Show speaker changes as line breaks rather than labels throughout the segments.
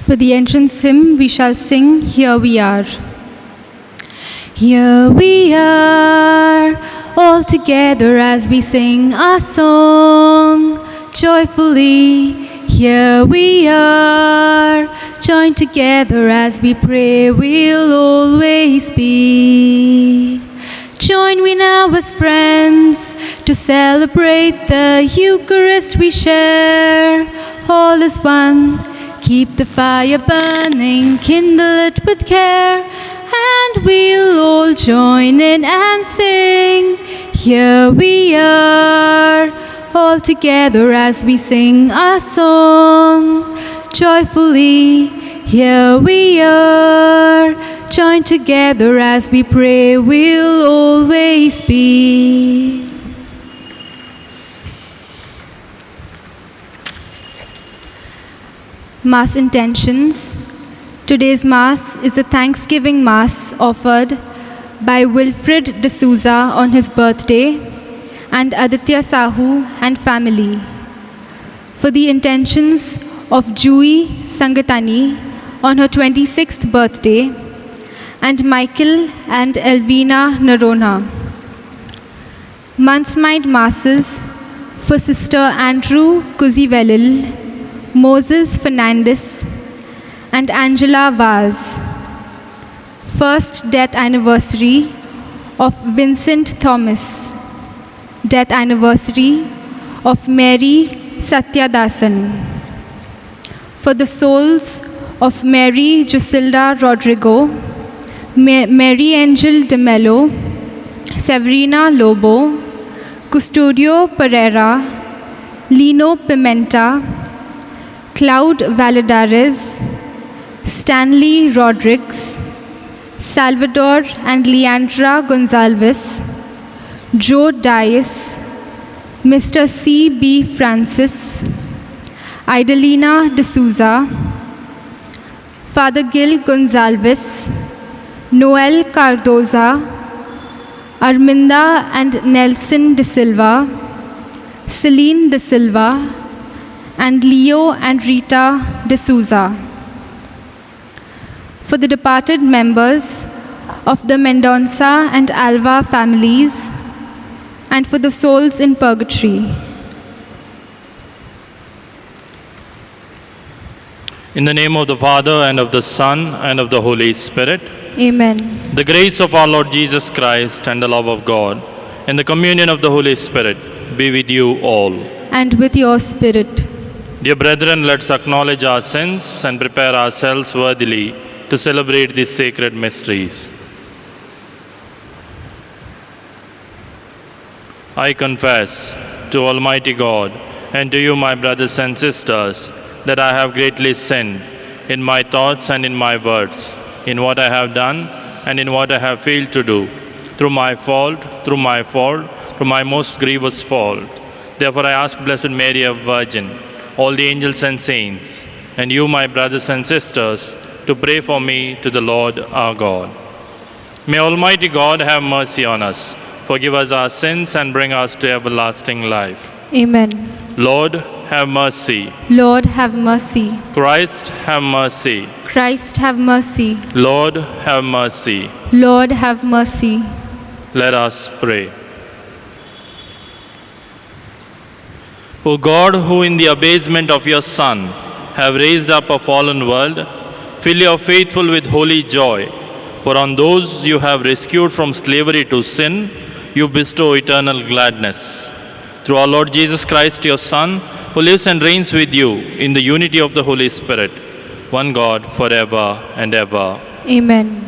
For the entrance hymn, we shall sing, Here We Are. Here we are, all together as we sing our song. Joyfully, here we are, joined together as we pray we'll always be. Join we now as friends to celebrate the Eucharist we share. All is one, keep the fire burning, kindle it with care, and we'll all join in and sing. Here we are, all together as we sing our song. Joyfully, here we are, joined together as we pray we'll always be. Mass intentions. Today's Mass is a Thanksgiving Mass offered by Wilfred D'Souza on his birthday and Aditya Sahu and family. For the intentions of Jui Sangatani on her 26th birthday and Michael and Elvina Narona. Month's-mind Masses for Sister Andrew Kuzivelil, Moses Fernandez, and Angela Vaz. First death anniversary of Vincent Thomas. Death anniversary of Mary Satyadasan. For the souls of Mary Giusilda Rodrigo, Mary Angel de Mello, Severina Lobo, Custodio Pereira, Lino Pimenta, Cloud Valadares, Stanley Rodrigues, Salvador and Leandra Gonzalez, Joe Dias, Mr. C.B. Francis, Idalina D'Souza, Father Gil Gonzalez, Noel Cardoza, Arminda and Nelson De Silva, Celine De Silva, and Leo and Rita D'Souza. For the departed members of the Mendonça and Alva families, and for the souls in purgatory.
In the name of the Father, and of the Son, and of the Holy Spirit.
Amen.
The grace of our Lord Jesus Christ and the love of God and the communion of the Holy Spirit be with you all.
And with your spirit.
Dear brethren, let's acknowledge our sins and prepare ourselves worthily to celebrate these sacred mysteries. I confess to Almighty God and to you, my brothers and sisters, that I have greatly sinned in my thoughts and in my words, in what I have done and in what I have failed to do, through my most grievous fault. Therefore I ask Blessed Mary, a Virgin, all the angels and saints, and you, my brothers and sisters, to pray for me to the Lord our God. May Almighty God have mercy on us, forgive us our sins, and bring us to everlasting life.
Amen.
Lord, have mercy.
Lord, have mercy.
Christ, have mercy.
Christ, have mercy.
Lord, have mercy.
Lord, have mercy.
Let us pray. O God, who in the abasement of your Son have raised up a fallen world, fill your faithful with holy joy, for on those you have rescued from slavery to sin, you bestow eternal gladness. Through our Lord Jesus Christ, your Son, who lives and reigns with you in the unity of the Holy Spirit, one God, forever and ever.
Amen.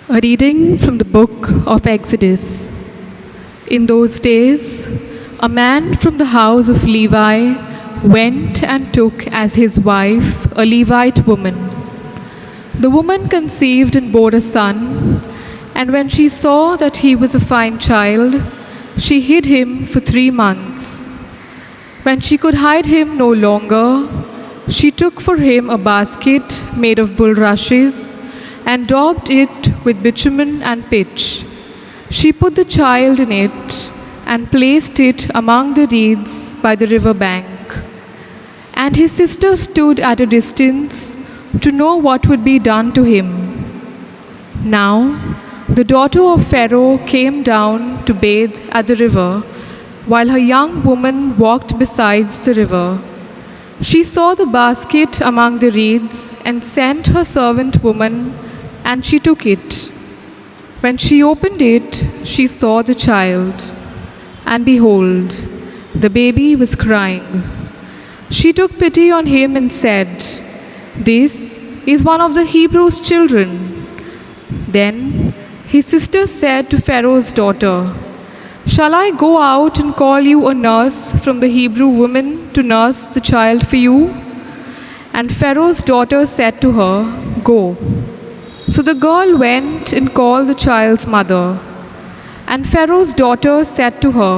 A reading from the book of Exodus. In those days, a man from the house of Levi went and took as his wife a Levite woman. The woman conceived and bore a son, and when she saw that he was a fine child, she hid him for 3 months. When she could hide him no longer, she took for him a basket made of bulrushes and daubed it with bitumen and pitch. She put the child in it and placed it among the reeds by the river bank. And his sister stood at a distance to know what would be done to him. Now, the daughter of Pharaoh came down to bathe at the river, while her young woman walked beside the river. She saw the basket among the reeds and sent her servant woman, and she took it. When she opened it, she saw the child, and behold, the baby was crying. She took pity on him and said, "This is one of the Hebrews' children." Then his sister said to Pharaoh's daughter, "Shall I go out and call you a nurse from the Hebrew women to nurse the child for you?" And Pharaoh's daughter said to her, "Go." So the girl went and called the child's mother. And Pharaoh's daughter said to her,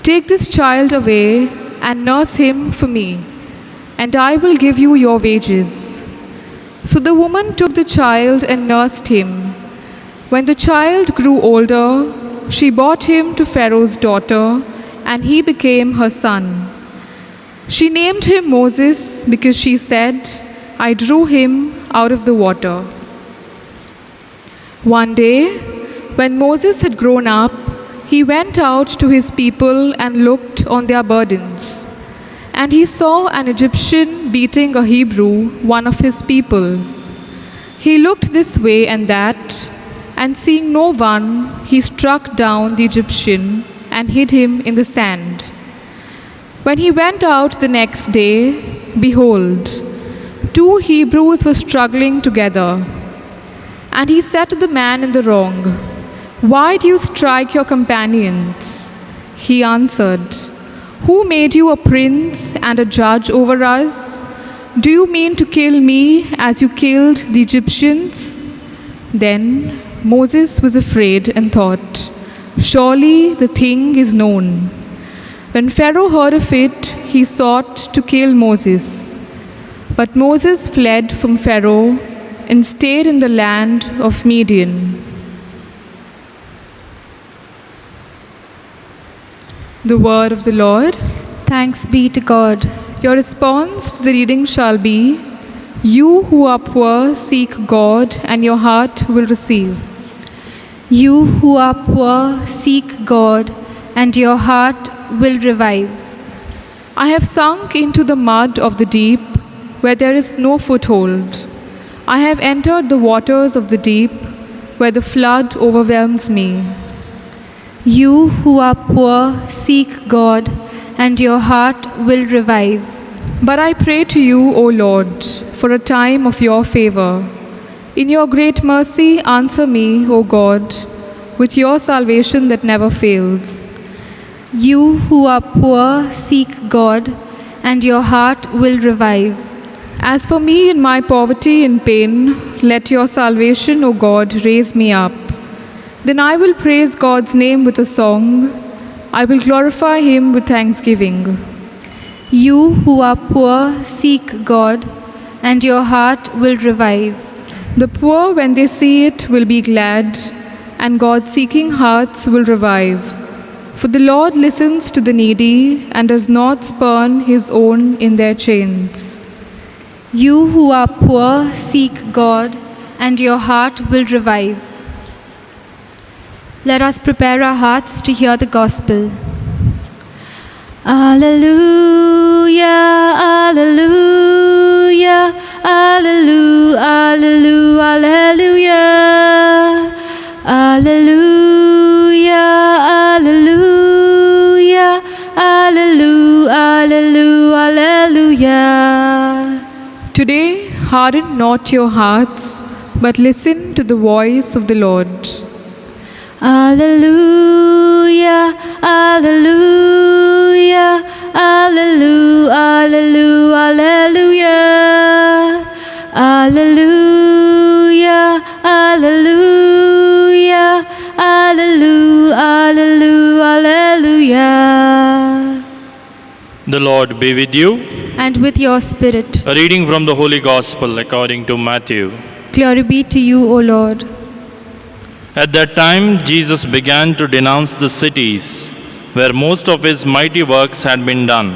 "Take this child away and nurse him for me, and I will give you your wages." So the woman took the child and nursed him. When the child grew older, she brought him to Pharaoh's daughter, and he became her son. She named him Moses because she said, "I drew him out of the water." One day, when Moses had grown up, he went out to his people and looked on their burdens. And he saw an Egyptian beating a Hebrew, one of his people. He looked this way and that, and seeing no one, he struck down the Egyptian and hid him in the sand. When he went out the next day, behold, 2 Hebrews were struggling together. And he said to the man in the wrong, "Why do you strike your companions?" He answered, "Who made you a prince and a judge over us? Do you mean to kill me as you killed the Egyptians?" Then Moses was afraid and thought, "Surely the thing is known." When Pharaoh heard of it, he sought to kill Moses. But Moses fled from Pharaoh and stayed in the land of Midian. The word of the Lord.
Thanks be to God.
Your response to the reading shall be, "You who are poor seek God, and your heart will receive."
You who are poor seek God, and your heart will revive.
I have sunk into the mud of the deep, where there is no foothold. I have entered the waters of the deep, where the flood overwhelms me.
You who are poor seek God, and your heart will revive.
But I pray to you, O Lord, for a time of your favor. In your great mercy, answer me, O God, with your salvation that never fails.
You who are poor seek God, and your heart will revive.
As for me in my poverty and pain, let your salvation, O God, raise me up. Then I will praise God's name with a song. I will glorify him with thanksgiving.
You who are poor seek God, and your heart will revive.
The poor, when they see it, will be glad, and God-seeking hearts will revive. For the Lord listens to the needy and does not spurn his own in their chains.
You who are poor seek God, and your heart will revive. Let us prepare our hearts to hear the gospel. Alleluia, alleluia, alleluia, alleluia, alleluia, alleluia, alleluia, alleluia, alleluia.
Today, harden not your hearts, but listen to the voice of the Lord.
Alleluia, alleluia, alleluia, alleluia, alleluia, alleluia, alleluia, alleluia, alleluia.
The Lord be with you.
And with your spirit.
A reading from the Holy Gospel according to Matthew.
Glory be to you, O Lord.
At that time, Jesus began to denounce the cities where most of his mighty works had been done,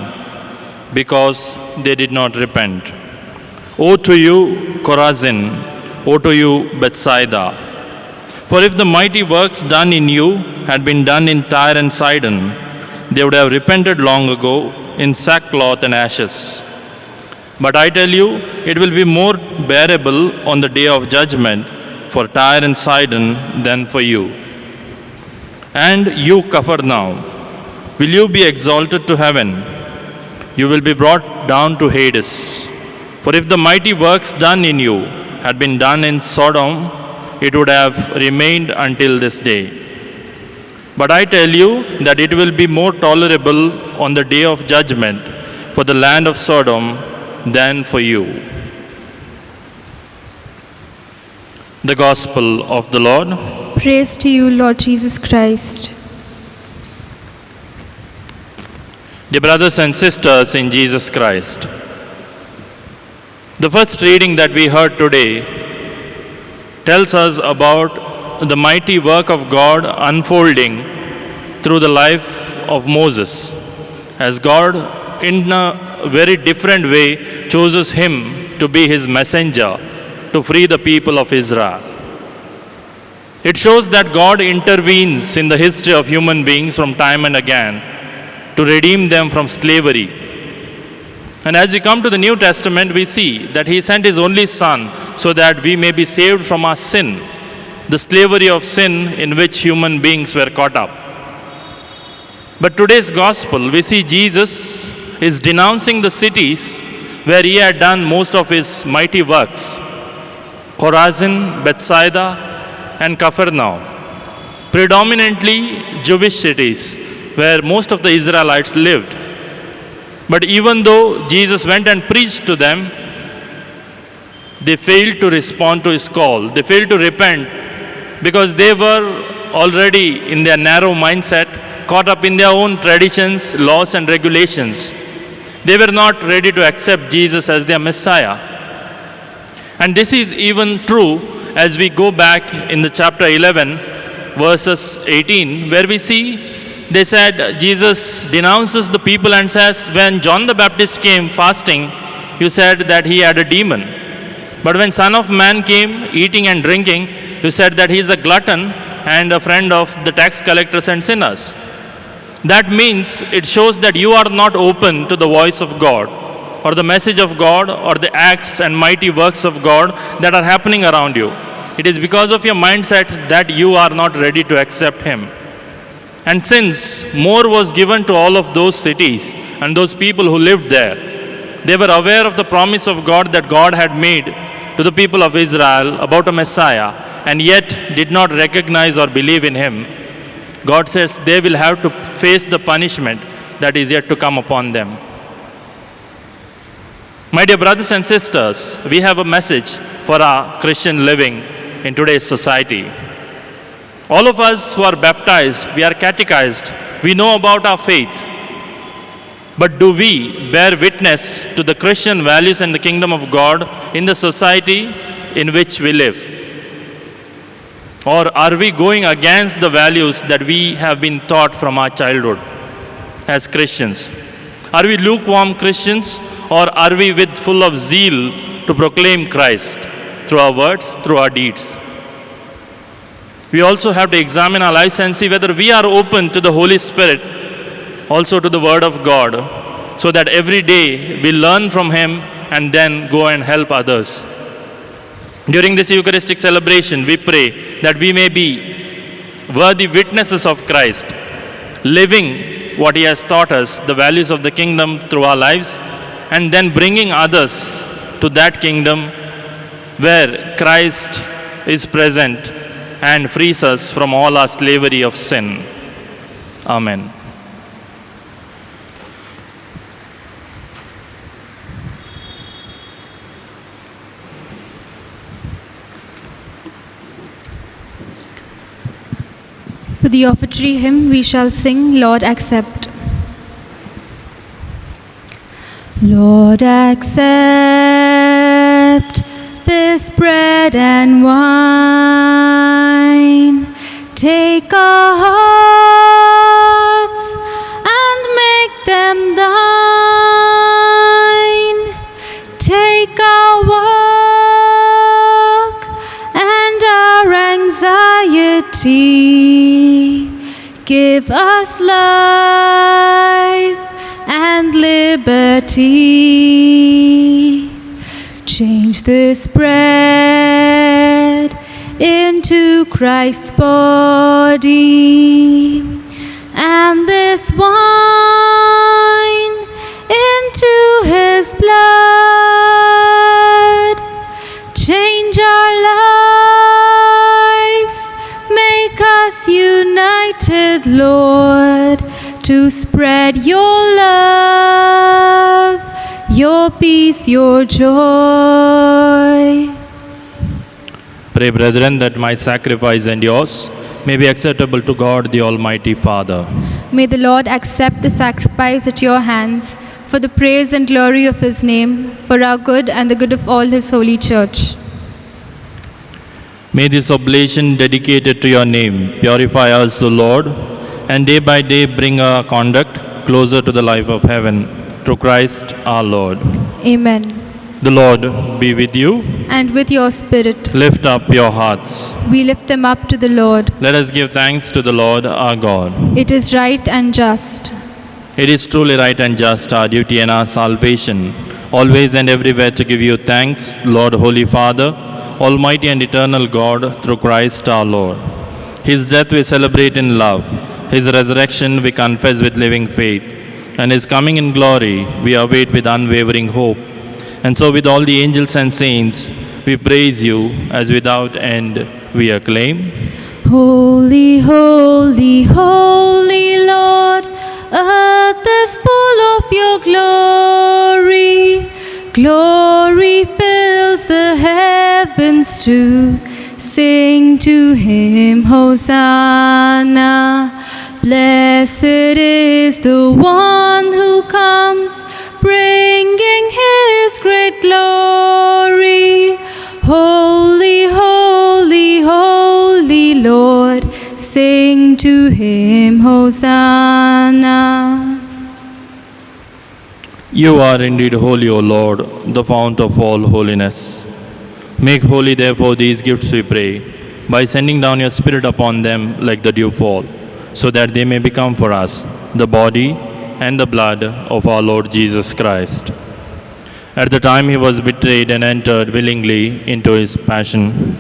because they did not repent. Woe to you, Chorazin! Woe to you, Bethsaida! For if the mighty works done in you had been done in Tyre and Sidon, they would have repented long ago in sackcloth and ashes. But I tell you, it will be more bearable on the day of judgment for Tyre and Sidon than for you. And you, Capernaum, will you be exalted to heaven? You will be brought down to Hades. For if the mighty works done in you had been done in Sodom, it would have remained until this day. But I tell you that it will be more tolerable on the day of judgment for the land of Sodom than for you. The Gospel of the Lord.
Praise to you, Lord Jesus Christ.
Dear brothers and sisters in Jesus Christ, the first reading that we heard today tells us about the mighty work of God unfolding through the life of Moses, as God in a very different way chooses him to be his messenger to free the people of Israel. It shows that God intervenes in the history of human beings from time and again to redeem them from slavery. And as we come to the New Testament, we see that he sent his only Son so that we may be saved from our sin, the slavery of sin in which human beings were caught up. But today's gospel, we see Jesus is denouncing the cities where he had done most of his mighty works: Chorazin, Bethsaida, and Capernaum, predominantly Jewish cities where most of the Israelites lived. But even though Jesus went and preached to them, they failed to respond to his call. They failed to repent because they were already in their narrow mindset, caught up in their own traditions, laws, and regulations. They were not ready to accept Jesus as their Messiah. And this is even true as we go back in the chapter 11, verses 18, where we see they said, Jesus denounces the people and says, when John the Baptist came fasting, you said that he had a demon. But when Son of Man came eating and drinking, you said that he is a glutton and a friend of the tax collectors and sinners. That means it shows that you are not open to the voice of God, or the message of God, or the acts and mighty works of God that are happening around you. It is because of your mindset that you are not ready to accept him. And since more was given to all of those cities and those people who lived there, they were aware of the promise of God that God had made to the people of Israel about a Messiah, and yet did not recognize or believe in him. God says they will have to face the punishment that is yet to come upon them. My dear brothers and sisters, we have a message for our Christian living in today's society. All of us who are baptized, we are catechized, we know about our faith. But do we bear witness to the Christian values and the kingdom of God in the society in which we live? Or are we going against the values that we have been taught from our childhood as Christians? Are we lukewarm Christians, or are we with full of zeal to proclaim Christ through our words, through our deeds? We also have to examine our lives and see whether we are open to the Holy Spirit, also to the Word of God, so that every day we learn from him and then go and help others. During this Eucharistic celebration, we pray that we may be worthy witnesses of Christ, living what he has taught us, the values of the kingdom through our lives, and then bringing others to that kingdom where Christ is present and frees us from all our slavery of sin. Amen.
For the offertory hymn we shall sing, Lord, accept. Lord, accept this bread and wine. Take our hearts, Almighty, give us life and liberty. Change this bread into Christ's body, and this wine into his blood. Change our lives, make us united, Lord, to spread your love, your peace, your joy.
Pray, brethren, that my sacrifice and yours may be acceptable to God, the Almighty Father.
May the Lord accept the sacrifice at your hands for the praise and glory of his name, for our good and the good of all his holy church.
May this oblation dedicated to your name purify us, O Lord, and day by day bring our conduct closer to the life of heaven, through Christ our Lord.
Amen.
The Lord be with you.
And with your spirit,
Lift up your hearts.
we lift them up to the Lord.
Let us give thanks to the Lord our God.
It is right and just.
It is truly right and just, our duty and our salvation, always and everywhere to give you thanks, Lord, Holy Father, Almighty and eternal God, through Christ our Lord. His death we celebrate in love, his resurrection we confess with living faith, and his coming in glory we await with unwavering hope. And so with all the angels and saints, we praise you as without end we acclaim.
Holy, holy, holy Lord, earth is full of your glory. Glory fills the heavens too. Sing to him, Hosanna. Blessed is the one who comes, bringing his great glory. Holy, holy, holy Lord, sing to him, Hosanna.
You are indeed holy, O Lord, the fount of all holiness. Make holy, therefore, these gifts, we pray, by sending down your Spirit upon them like the dewfall, so that they may become for us the body and the blood of our Lord Jesus Christ. At the time he was betrayed and entered willingly into his passion,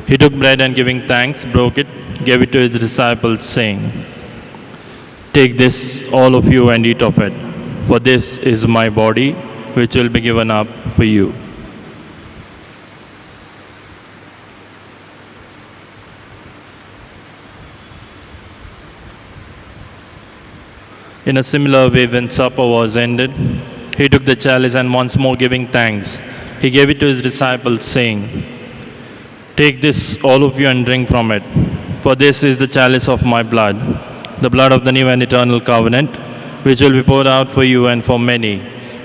he took bread and giving thanks, broke it, gave it to his disciples, saying, "Take this, all of you, and eat of it, for this is my body, which will be given up for you." In a similar way, when supper was ended, he took the chalice and once more giving thanks, he gave it to his disciples, saying, "Take this, all of you, and drink from it, for this is the chalice of my blood, the blood of the new and eternal covenant, which will be poured out for you and for many,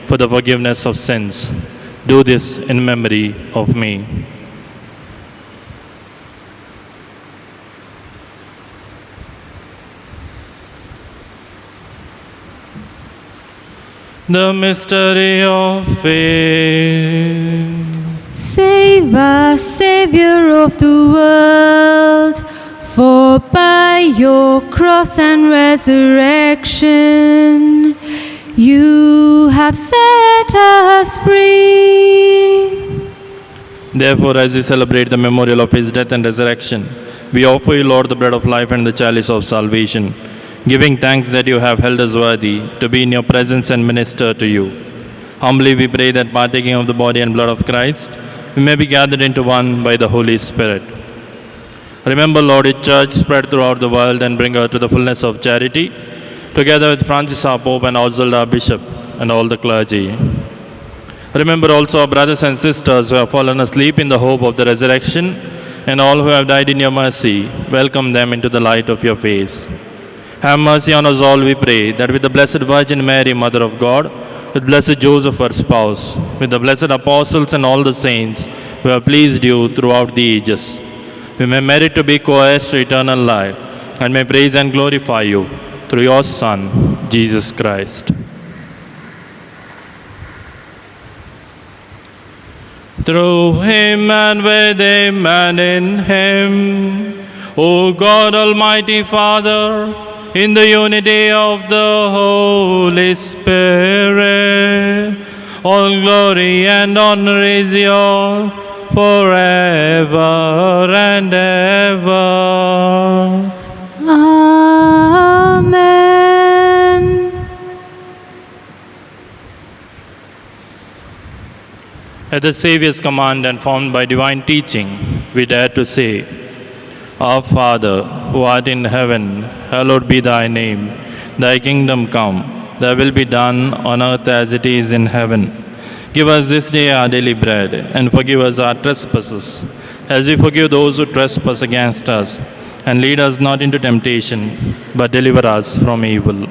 for the forgiveness of sins. Do this in memory of me." The mystery of faith.
Save us, Savior of the world, for by your cross and resurrection, you have set us free.
Therefore, as we celebrate the memorial of his death and resurrection, we offer you, Lord, the bread of life and the chalice of salvation, giving thanks that you have held us worthy to be in your presence and minister to you. Humbly we pray that partaking of the body and blood of Christ, we may be gathered into one by the Holy Spirit. Remember, Lord, your church spread throughout the world and bring her to the fullness of charity, together with Francis our Pope and Oswald our Bishop and all the clergy. Remember also our brothers and sisters who have fallen asleep in the hope of the resurrection, and all who have died in your mercy. Welcome them into the light of your face. Have mercy on us all, we pray, that with the Blessed Virgin Mary, Mother of God, with blessed Joseph, her spouse, with the blessed apostles and all the saints who have pleased you throughout the ages, we may merit to be co-heirs to eternal life, and may praise and glorify you through your Son, Jesus Christ. Through him and with him and in him, O God, Almighty Father, in the unity of the Holy Spirit, all glory and honor is yours forever and ever.
Amen.
At the Saviour's command and formed by divine teaching, we dare to say, Our Father, who art in heaven, hallowed be thy name. Thy kingdom come, thy will be done on earth as it is in heaven. Give us this day our daily bread, and forgive us our trespasses, as we forgive those who trespass against us. And lead us not into temptation, but deliver us from evil.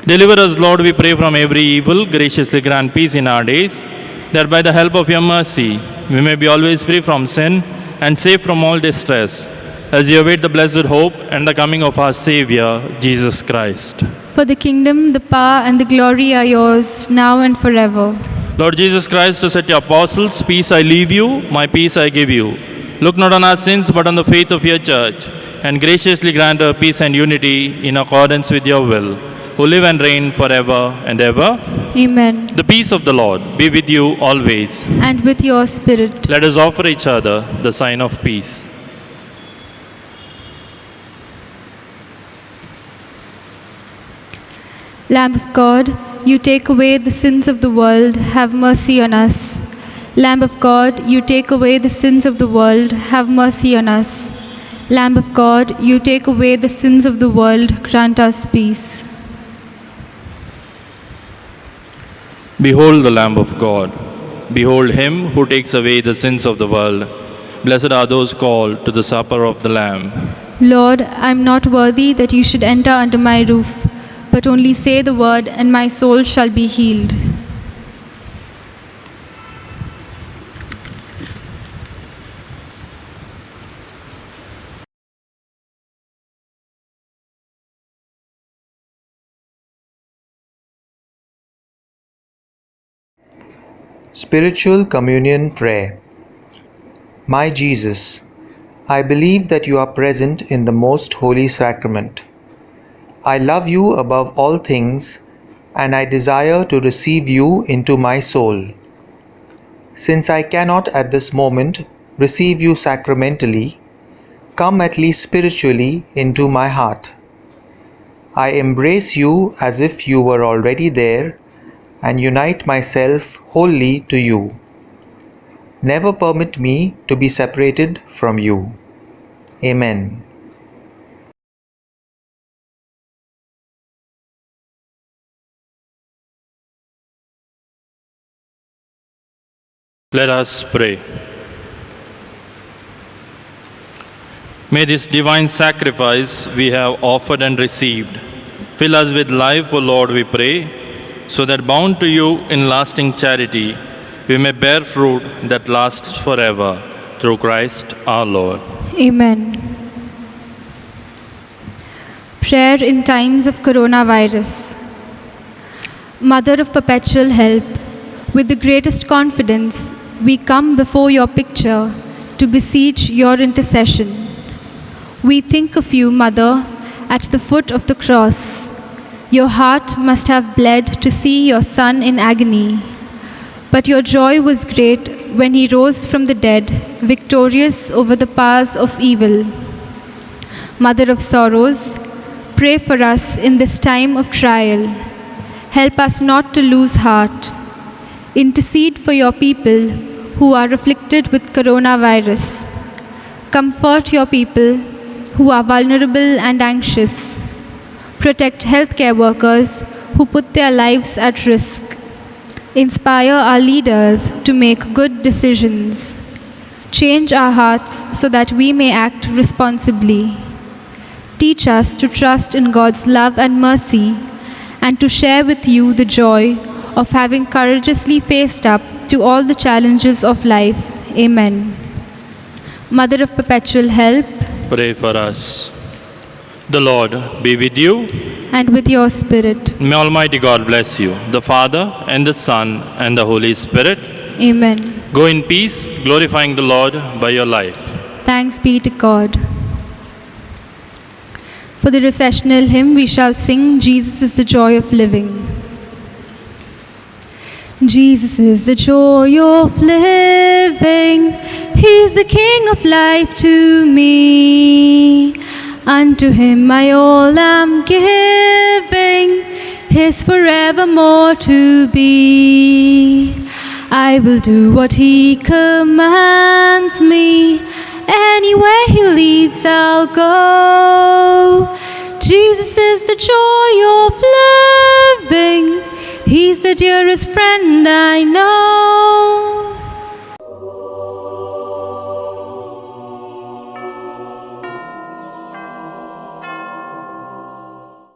Deliver us, Lord, we pray, from every evil. Graciously grant peace in our days, that by the help of your mercy, we may be always free from sin and safe from all distress, as we await the blessed hope and the coming of our Savior, Jesus Christ.
For the kingdom, the power, and the glory are yours, now and forever.
Lord Jesus Christ, to set your apostles, peace I leave you, my peace I give you. Look not on our sins, but on the faith of your church, and graciously grant her peace and unity in accordance with your will, who live and reign forever and ever.
Amen.
The peace of the Lord be with you always.
And with your spirit.
Let us offer each other the sign of peace.
Lamb of God, you take away the sins of the world, have mercy on us. Lamb of God, you take away the sins of the world, have mercy on us. Lamb of God, you take away the sins of the world, grant us peace.
Behold the Lamb of God. Behold him who takes away the sins of the world. Blessed are those called to the supper of the Lamb.
Lord, I am not worthy that you should enter under my roof, but only say the word, and my soul shall be healed.
Spiritual Communion Prayer. My Jesus, I believe that you are present in the most holy sacrament. I love you above all things, and I desire to receive you into my soul. Since I cannot at this moment receive you sacramentally, come at least spiritually into my heart. I embrace you as if you were already there, and unite myself wholly to you. Never permit me to be separated from you. Amen.
Let us pray. May this divine sacrifice we have offered and received fill us with life, O Lord, we pray, so that bound to you in lasting charity, we may bear fruit that lasts forever, through Christ our Lord.
Amen. Prayer in times of coronavirus. Mother of perpetual help, with the greatest confidence, we come before your picture to beseech your intercession. We think of you, Mother, at the foot of the cross. Your heart must have bled to see your Son in agony. But your joy was great when he rose from the dead, victorious over the powers of evil. Mother of sorrows, pray for us in this time of trial. Help us not to lose heart. Intercede for your people who are afflicted with coronavirus. Comfort your people who are vulnerable and anxious. Protect healthcare workers who put their lives at risk. Inspire our leaders to make good decisions. Change our hearts so that we may act responsibly. Teach us to trust in God's love and mercy, and to share with you the joy of having courageously faced up to all the challenges of life. Amen. Mother of perpetual help,
Pray for us. The Lord be with you.
and with your spirit.
May Almighty God bless you, the Father, and the Son, and the Holy Spirit.
Amen.
Go in peace, glorifying the Lord by your life.
Thanks be to God. For the recessional hymn, we shall sing, Jesus is the joy of living. Jesus is the joy of living, He's the King of life to me. Unto Him I all am giving, His forevermore to be. I will do what He commands me, anywhere He leads I'll go. Jesus is the joy of living, He's the dearest friend I know.